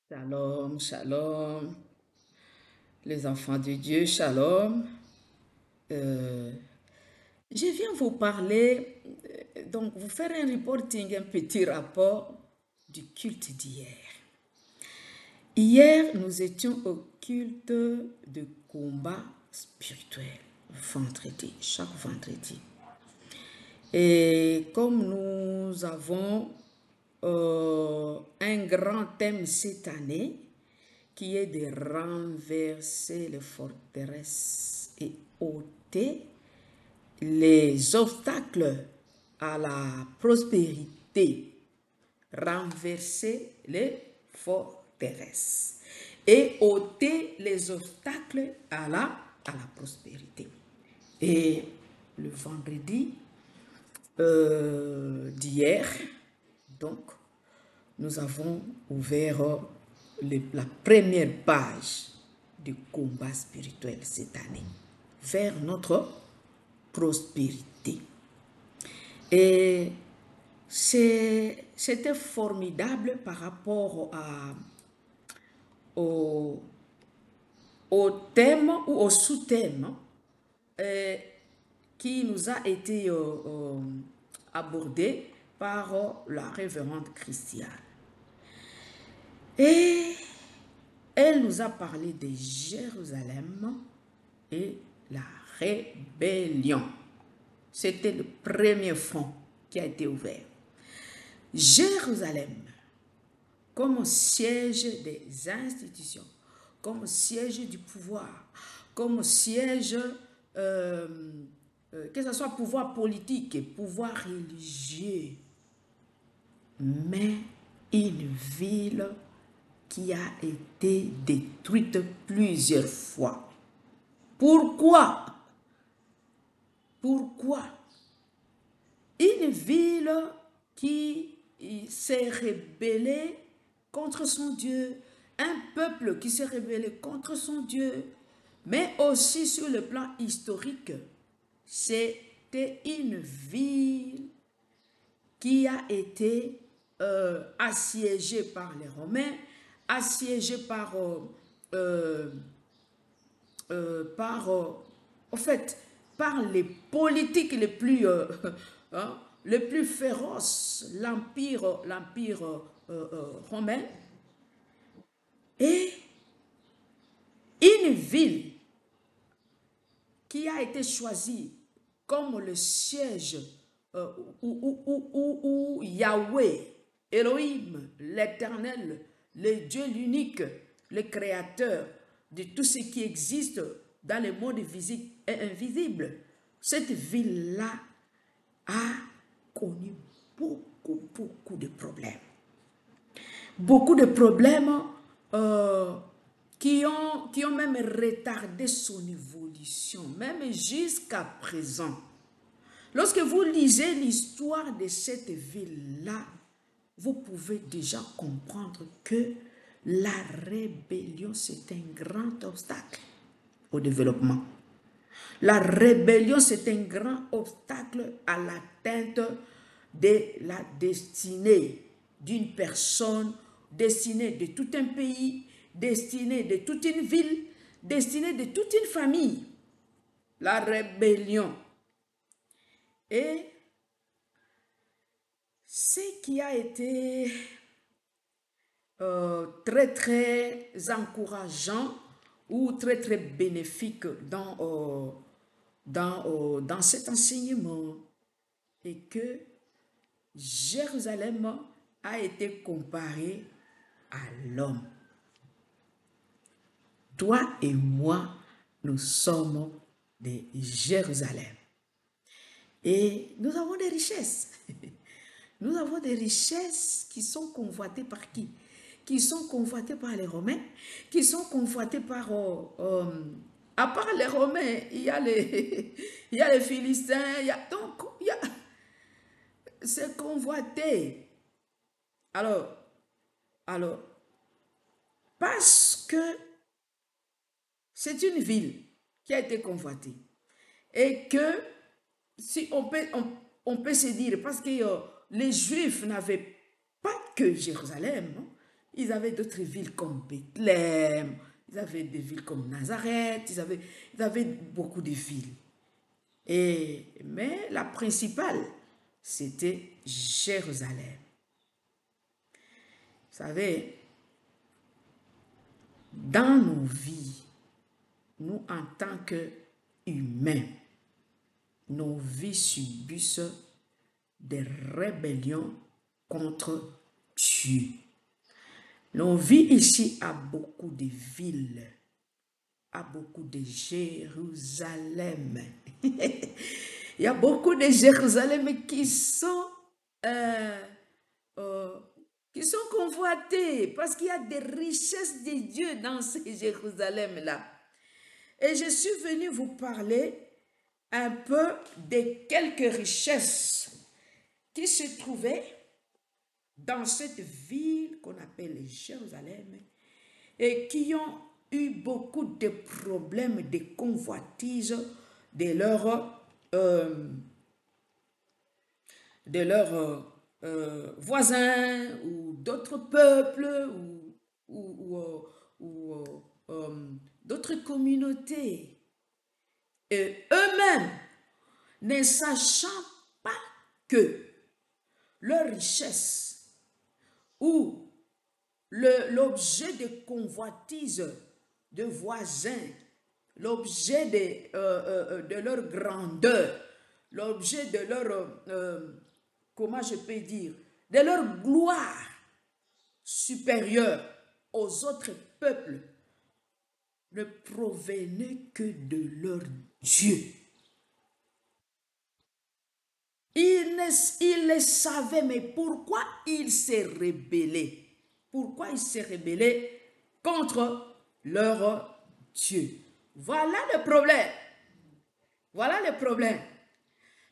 Shalom, shalom, les enfants de Dieu, shalom. Euh, je viens vous parler, donc vous faire un reporting, un petit rapport du culte d'hier. Hier, nous étions au culte de combat spirituel, vendredi, chaque vendredi. Et comme nous avons un grand thème cette année, qui est de renverser les forteresses et ôter les obstacles à la prospérité. Renverser les forteresses et ôter les obstacles à la prospérité. Et le vendredi d'hier, donc, nous avons ouvert la première page du combat spirituel cette année vers notre prospérité. Et c'était formidable par rapport au thème ou au sous-thème qui nous a été abordé par la révérende Christiane. Et elle nous a parlé de Jérusalem et la rébellion. C'était le premier front qui a été ouvert. Jérusalem, comme siège des institutions, comme siège du pouvoir, comme siège, que ce soit pouvoir politique et pouvoir religieux, mais une ville qui a été détruite plusieurs fois. Pourquoi? Pourquoi? Une ville qui s'est rebellée contre son Dieu, un peuple qui s'est rebellé contre son Dieu, mais aussi sur le plan historique, c'était une ville qui a été assiégée par les Romains, assiégée en fait, par les politiques les plus, les plus féroces, l'empire romain, et une ville qui a été choisie comme le siège où Yahweh, Elohim, l'Éternel, le Dieu l'unique, le Créateur de tout ce qui existe dans le monde visible et invisible. Cette ville-là a connu beaucoup de problèmes. Beaucoup de problèmes qui ont même retardé son évolution, même jusqu'à présent. Lorsque vous lisez l'histoire de cette ville-là, vous pouvez déjà comprendre que la rébellion, c'est un grand obstacle au développement. La rébellion, c'est un grand obstacle à l'atteinte de la destinée d'une personne, destinée de tout un pays, destinée de toute une ville, destinée de toute une famille. La rébellion. Et ce qui a été très encourageant ou très bénéfique dans cet enseignement est que Jérusalem a été comparé à l'homme. Toi et moi, nous sommes de Jérusalem. Et nous avons des richesses. Nous avons des richesses qui sont convoitées par qui? Qui sont convoitées par les Romains, qui sont convoitées par... à part les Romains, il y a les Philistins, c'est convoité. Alors, parce que c'est une ville qui a été convoitée et que si on peut se dire, parce que les Juifs n'avaient pas que Jérusalem, non? Ils avaient d'autres villes comme Bethléem, ils avaient des villes comme Nazareth, ils avaient beaucoup de villes. Mais la principale, c'était Jérusalem. Vous savez, dans nos vies, nous en tant qu'humains, nos vies subissent des rébellions contre Dieu. Nos vies ici a beaucoup de villes, a beaucoup de Jérusalem. Il y a beaucoup de Jérusalem qui sont convoités parce qu'il y a des richesses de Dieu dans ces Jérusalem-là. Et je suis venue vous parler un peu de quelques richesses qui se trouvaient dans cette ville qu'on appelle Jérusalem et qui ont eu beaucoup de problèmes de convoitise de leurs voisins ou d'autres peuples ou d'autres communautés. Et eux-mêmes, ne sachant pas que leur richesse ou l'objet de convoitise de voisins, l'objet de leur grandeur, l'objet de leur, comment je peux dire, de leur gloire supérieure aux autres peuples, ne provenait que de leur Dieu. Ils le savaient, mais pourquoi ils s'est rebellés? Pourquoi ils s'est rebellés contre leur Dieu? Voilà le problème. Voilà le problème.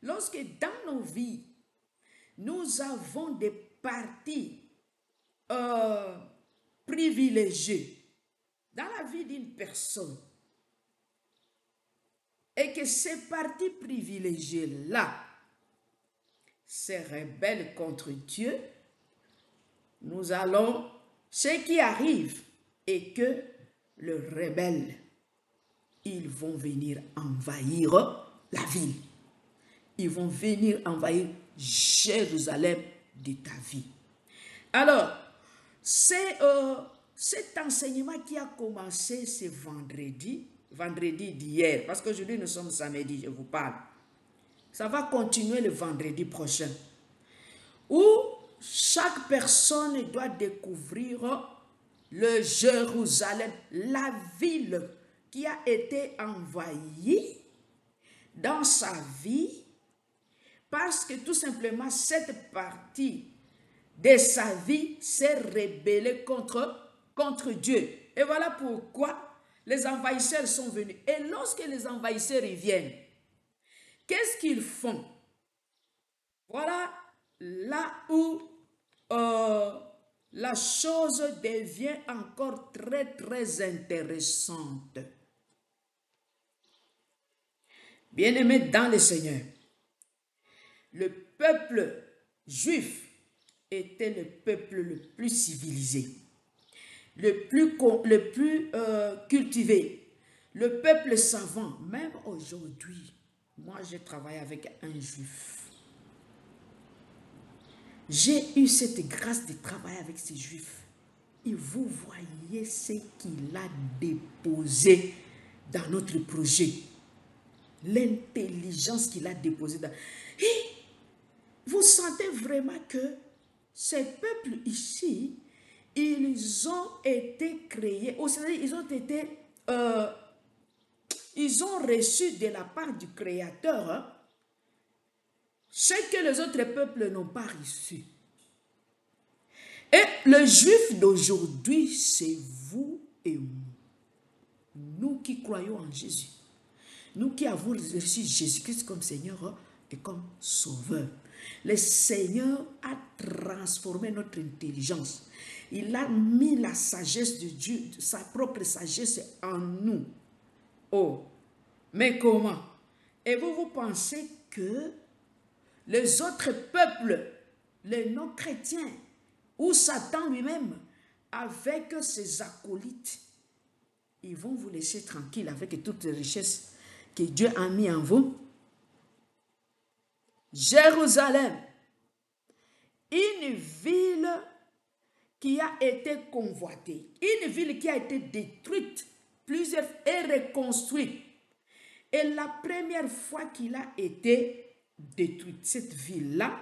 Lorsque dans nos vies, nous avons des parties privilégiées dans la vie d'une personne et que ces parties privilégiées-là se rebellent contre Dieu, nous allons, ce qui arrive est que les rebelles, ils vont venir envahir la ville. Ils vont venir envahir Jérusalem de ta vie. Alors, c'est cet enseignement qui a commencé ce vendredi d'hier, parce qu'aujourd'hui nous sommes samedi, je vous parle. Ça va continuer le vendredi prochain, où chaque personne doit découvrir le Jérusalem, la ville qui a été envahie dans sa vie, parce que tout simplement cette partie de sa vie s'est rebellée contre Dieu. Et voilà pourquoi les envahisseurs sont venus. Et lorsque les envahisseurs reviennent, qu'est-ce qu'ils font? Voilà là où la chose devient encore très, très intéressante. Bien-aimés dans le Seigneur, le peuple juif était le peuple le plus civilisé, le plus cultivé, le peuple savant. Même aujourd'hui, moi j'ai travaillé avec un juif. J'ai eu cette grâce de travailler avec ces juifs. Et vous voyez ce qu'il a déposé dans notre projet. L'intelligence qu'il a déposée dans... Et vous sentez vraiment que ces peuples ici, ils ont été créés, ils ont reçu de la part du Créateur ce que les autres peuples n'ont pas reçu. Et le juif d'aujourd'hui, c'est vous et moi. Nous qui croyons en Jésus. Nous qui avons reçu Jésus-Christ comme Seigneur et comme Sauveur. Le Seigneur a transformé notre intelligence. Il a mis la sagesse de Dieu, sa propre sagesse en nous. Oh, mais comment? Et vous pensez que les autres peuples, les non-chrétiens, ou Satan lui-même, avec ses acolytes, ils vont vous laisser tranquille avec toutes les richesses que Dieu a mis en vous. Jérusalem, une ville qui a été convoitée, une ville qui a été détruite, plusieurs et reconstruite. Et la première fois qu'il a été détruite, cette ville-là,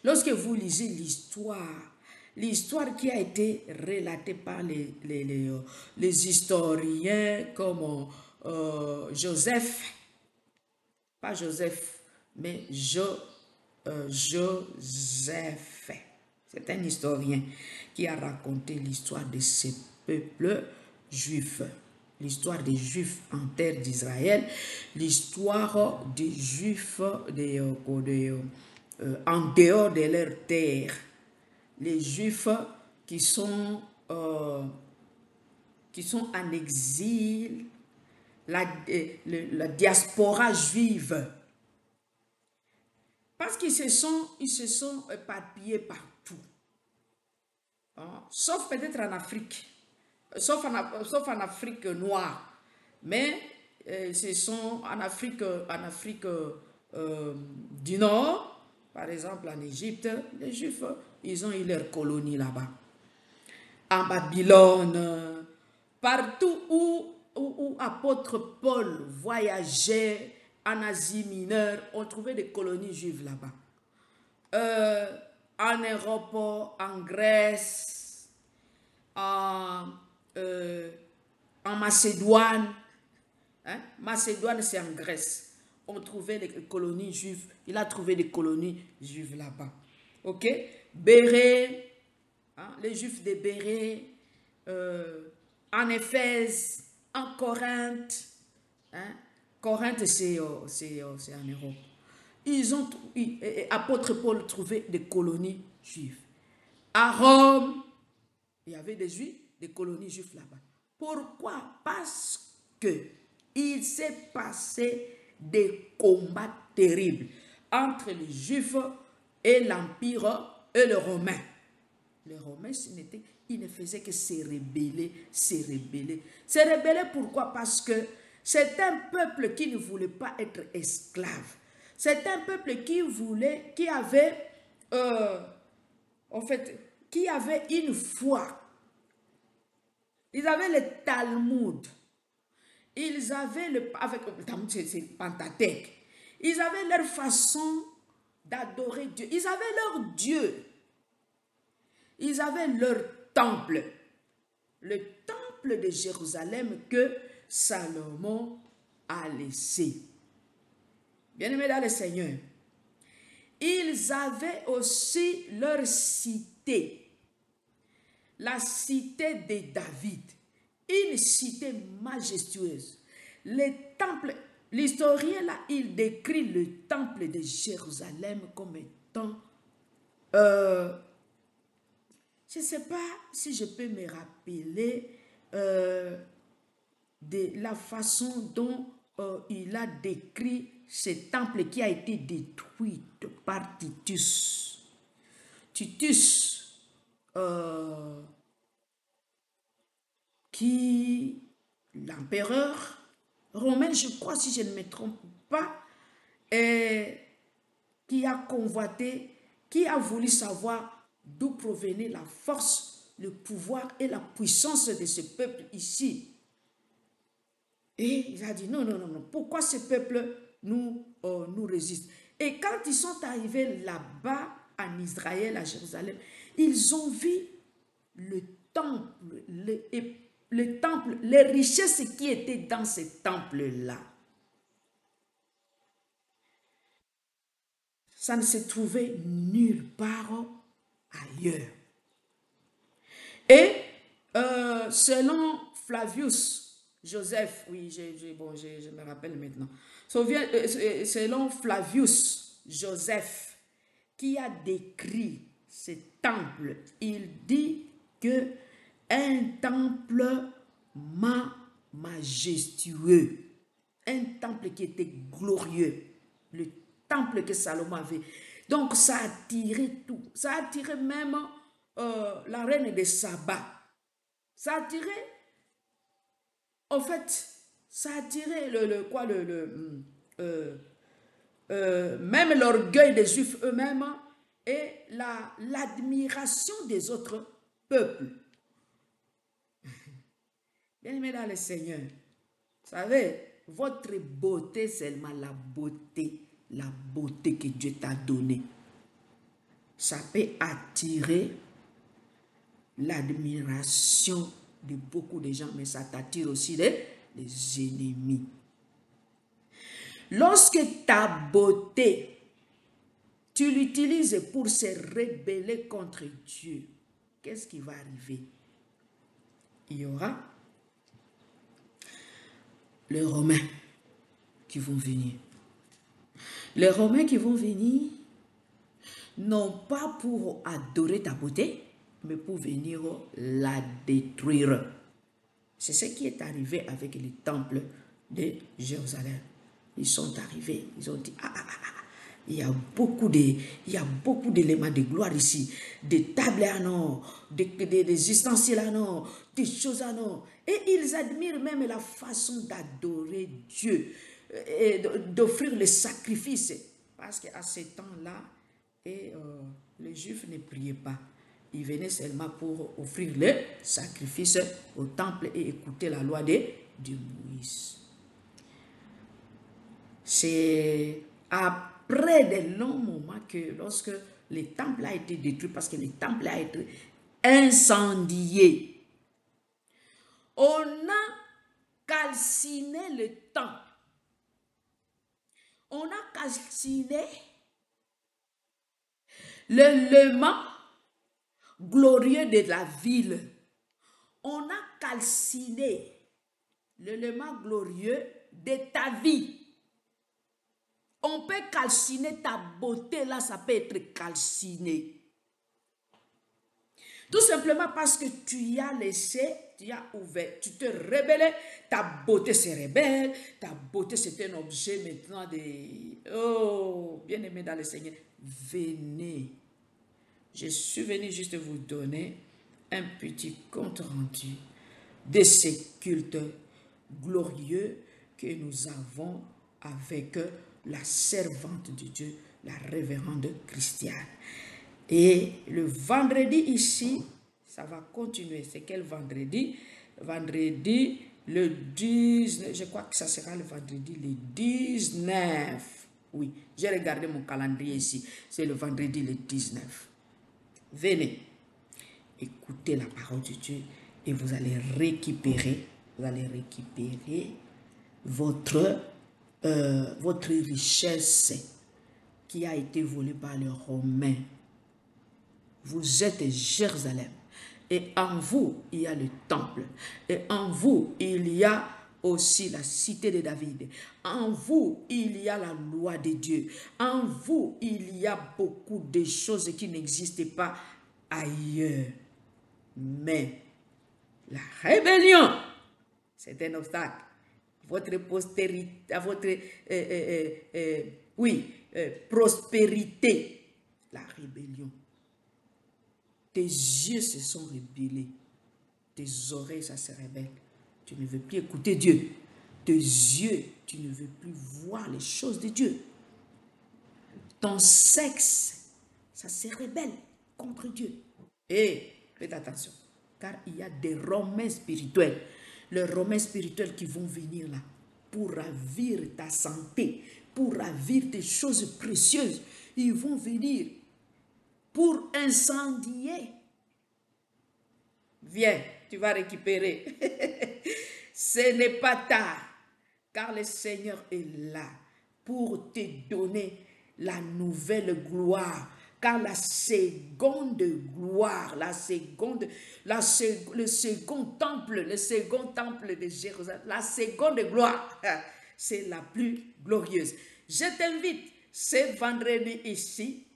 lorsque vous lisez l'histoire qui a été relatée par les historiens comme Joseph, pas Joseph, mais Joseph. C'est un historien qui a raconté l'histoire de ce peuple juif, l'histoire des Juifs en terre d'Israël, l'histoire des Juifs en dehors de leur terre, les Juifs qui sont en exil, la diaspora juive, parce qu'ils se sont éparpillés partout, hein, sauf peut-être en Afrique, sauf en Afrique noire, mais ce sont en Afrique du Nord, par exemple en Égypte, les Juifs, ils ont eu leur colonie là-bas. En Babylone, partout où apôtre Paul voyageait en Asie mineure, on trouvait des colonies juives là-bas. En Europe, en Grèce, en Macédoine, hein? Macédoine c'est en Grèce, on trouvait des colonies juives, il a trouvé des colonies juives là-bas. Ok, Bérée, hein? Les Juifs de Bérée, en Éphèse, en Corinthe, hein? Corinthe c'est en Europe. Apôtre Paul trouvait des colonies juives. À Rome, il y avait des Juifs, des colonies juives là-bas. Pourquoi? Parce que il s'est passé des combats terribles entre les Juifs et l'Empire et les Romains. Les Romains, ils ne faisaient que se rebeller, se rebeller. Se rebeller pourquoi? Parce que c'est un peuple qui ne voulait pas être esclave. C'est un peuple qui avait, qui avait une foi. Ils avaient le Talmud. Ils avaient le Talmud, c'est Pentateuque. Ils avaient leur façon d'adorer Dieu. Ils avaient leur Dieu. Ils avaient leur temple. Le temple de Jérusalem que Salomon a laissé. Bien-aimés dans le Seigneur, ils avaient aussi leur cité, la cité de David, une cité majestueuse. Le temple, l'historien là, il décrit le temple de Jérusalem comme étant, je ne sais pas si je peux me rappeler de la façon dont il a décrit ce temple qui a été détruit par Titus. Titus, l'empereur romain, je crois, si je ne me trompe pas, qui a convoité, qui a voulu savoir d'où provenait la force, le pouvoir et la puissance de ce peuple ici. Et il a dit non, non, non, non. Pourquoi ce peuple nous résiste? Et quand ils sont arrivés là-bas en Israël, à Jérusalem, ils ont vu le temple, les richesses qui étaient dans ce temple-là. Ça ne se trouvait nulle part ailleurs. Et selon Flavius Joseph, oui, je me rappelle maintenant. Selon Flavius Joseph, qui a décrit ce temple, il dit que un temple majestueux, un temple qui était glorieux, le temple que Salomon avait. Donc ça attirait tout, ça attirait même la reine de Saba. Ça a attiré, en fait, ça a attiré même l'orgueil des Juifs eux-mêmes et l'admiration des autres peuples. Bien-aimés dans le Seigneur, vous savez, votre beauté, seulement la beauté que Dieu t'a donnée, ça peut attirer l'admiration de beaucoup de gens, mais ça t'attire aussi les ennemis. Lorsque ta beauté, tu l'utilises pour se rebeller contre Dieu, qu'est-ce qui va arriver? Il y aura les Romains qui vont venir. Les Romains qui vont venir, non pas pour adorer ta beauté, mais pour venir la détruire. C'est ce qui est arrivé avec les temples de Jérusalem. Ils sont arrivés, ils ont dit, il y a beaucoup d'éléments de gloire ici, des tables en or, des ustensiles en or, des choses en or. Et ils admirent même la façon d'adorer Dieu, d'offrir les sacrifices. Parce qu'à ce temps-là, les Juifs ne priaient pas. Ils venaient seulement pour offrir le sacrifice au temple et écouter la loi de Moïse. C'est après de longs moments que lorsque le temple a été détruit, parce que le temple a été incendié, on a calciné le temple. On a calciné l'élément glorieux de la ville. On a calciné l'élément glorieux de ta vie. On peut calciner ta beauté, là, ça peut être calciné. Tout simplement parce que tu as laissé, tu as ouvert, tu te rebellais, ta beauté se rebelle, ta beauté c'est un objet maintenant de... Oh, bien-aimé dans le Seigneur, venez. Je suis venu juste vous donner un petit compte rendu de ces cultes glorieux que nous avons avec la servante de Dieu, la révérende Christiane. Et le vendredi ici, ça va continuer. C'est quel vendredi? Vendredi le 19, je crois que ça sera le vendredi le 19. Oui, j'ai regardé mon calendrier ici. C'est le vendredi le 19. Venez, écoutez la parole de Dieu et vous allez récupérer votre richesse qui a été volée par les Romains. Vous êtes Jérusalem et en vous il y a le temple et en vous il y a aussi la cité de David. En vous il y a la loi de Dieu. En vous il y a beaucoup de choses qui n'existent pas ailleurs. Mais la rébellion, c'est un obstacle. Votre postérité, votre prospérité, la rébellion. Tes yeux se sont rebellés, tes oreilles, ça se rebelle. Tu ne veux plus écouter Dieu. Tes yeux, tu ne veux plus voir les choses de Dieu. Ton sexe, ça se rebelle contre Dieu. Et faites attention, car il y a des Romains spirituels. Les Romains spirituels qui vont venir là pour ravir ta santé, pour ravir tes choses précieuses. Ils vont venir pour incendier. Viens, tu vas récupérer. Ce n'est pas tard, car le Seigneur est là pour te donner la nouvelle gloire. Car la seconde gloire, le second temple de Jérusalem, la seconde gloire, c'est la plus glorieuse. Je t'invite ce vendredi ici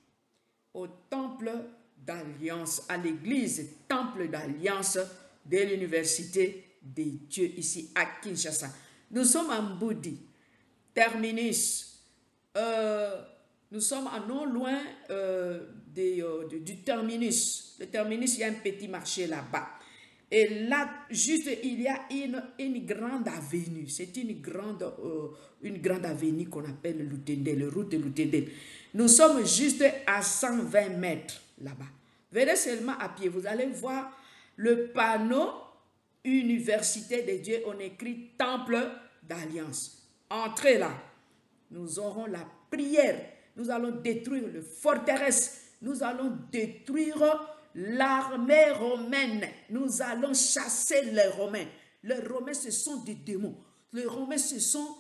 au temple d'alliance, à l'église temple d'alliance de l'université des dieux ici à Kinshasa. Nous sommes en Boudi, terminus Nous sommes à non loin du terminus. Le terminus, il y a un petit marché là-bas. Et là, juste, il y a une grande avenue. C'est une grande avenue qu'on appelle Lutendel, le route de Lutendel. Nous sommes juste à 120 mètres là-bas. Venez seulement à pied. Vous allez voir le panneau Université de Dieu. On écrit Temple d'Alliance. Entrez là. Nous aurons la prière. Nous allons détruire le forteresse. Nous allons détruire l'armée romaine. Nous allons chasser les Romains. Les Romains, ce sont des démons. Les Romains, ce sont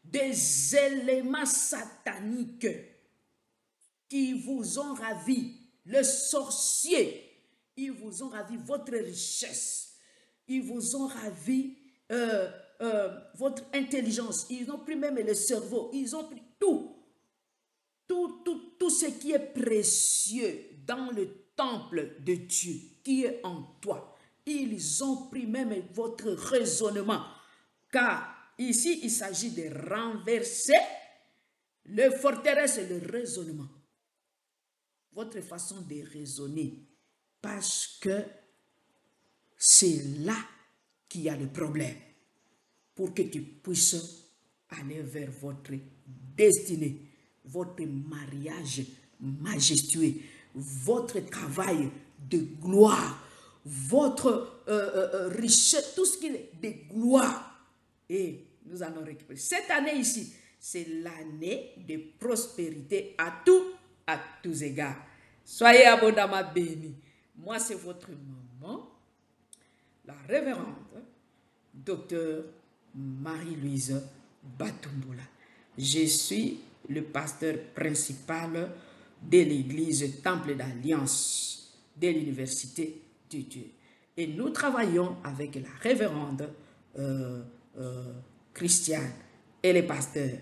des éléments sataniques qui vous ont ravi. Les sorciers, ils vous ont ravi votre richesse. Ils vous ont ravi votre intelligence. Ils ont pris même le cerveau. Ils ont pris tout. Tout ce qui est précieux dans le temple de Dieu qui est en toi. Ils ont pris même votre raisonnement. Car ici, il s'agit de renverser le forteresse et le raisonnement. Votre façon de raisonner. Parce que c'est là qu'il y a le problème. Pour que tu puisses aller vers votre destinée, votre mariage majestueux, votre travail de gloire, votre richesse, tout ce qui est de gloire. Et nous allons récupérer. Cette année ici, c'est l'année de prospérité à tous égards. Soyez abondamment bénis. Moi, c'est votre maman, la révérende docteur Marie-Louise Batumboula. Je suis le pasteur principal de l'église Temple d'Alliance de l'Université de Dieu. Et nous travaillons avec la révérende Christiane. Elle est pasteur,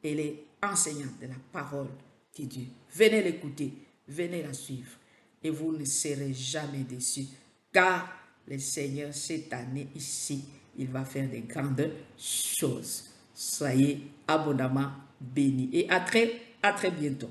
elle est enseignante de la parole de Dieu. Venez l'écouter, venez la suivre et vous ne serez jamais déçus car le Seigneur cette année ici, il va faire de grandes choses. Soyez abondamment bénis et à très bientôt.